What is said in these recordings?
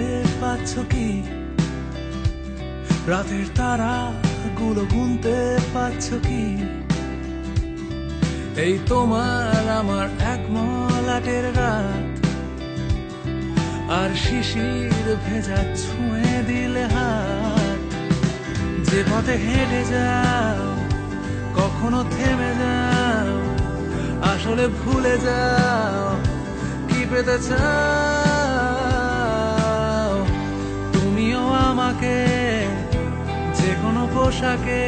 শুনতে পাচ্ছ কি? রাতের তারা গুলো গুনতে পাচ্ছ কি? এই তোমার আমার এক মলাটের রাত, আর শিশির ভেজা ছুঁয়ে দিলে হাত। যে পথে হেঁটে যাও কখনো থেমে যাও, আসলে ভুলে যাও কি পেতে চাও। তুমিও আমাকে যে কোনো পোশাকে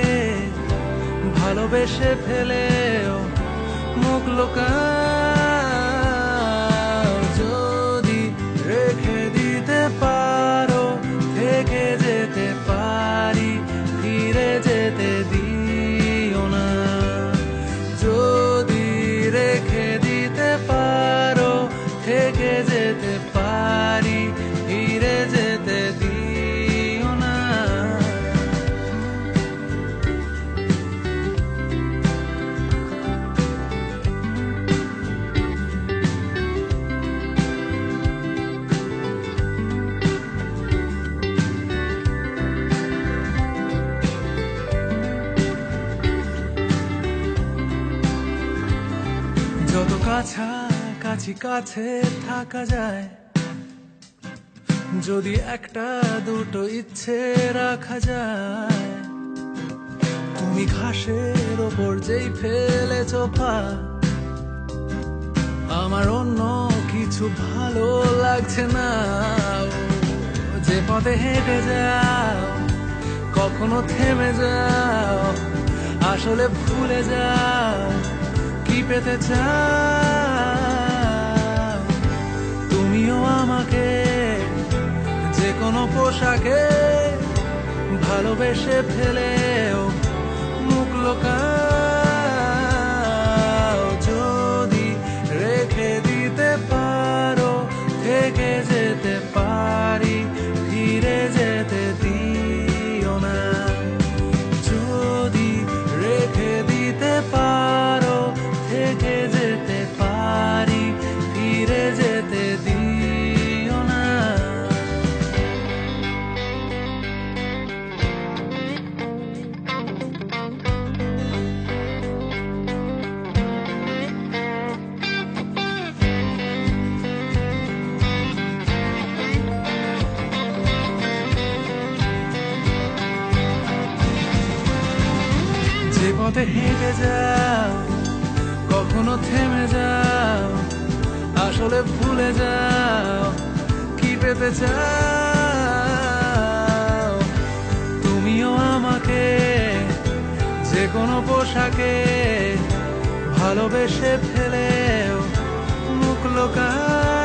ভালোবেসে ফেলেও মুখ লুকাও। যদি রেখে দিতে পারো থেকে যেতে পারি, ফিরে যেতে দিও না। যদি রেখে দিতে পারো থেকে যেতে পারি, ফিরে যেতে দিও না। যত কাছাকাছি কাছে থাকা যায়, যদি একটা দুটো ইচ্ছে রাখা যায়। তুমি ঘাসের ওপর যেই ফেলেছ পা, আমার অন্য কিছু ভালো লাগছে না। যে পথে হেঁটে যাও কখনো থেমে যাও, আসলে ভুলে যাও কি পেতে চাও। তুমিও আমাকে যে কোনো পোশাকে ভালোবেসে ফেলেও মুখ লুকাও। যদি রেখে দিতে পারো থেকে যেতে পারি, ফিরে যেতে দিও না। যদি রেখে দিতে পারো থেকে যেতে পারি, ফিরে যেতে দিও না। যে পথে হেঁটে যাও কখনো থেমে যাও, আসলে ভুলে যাও কি পেতে চাও। তুমিও আমাকে যে কোনো পোশাকে ভালোবেসে ফেলেও মুখ লুকাও।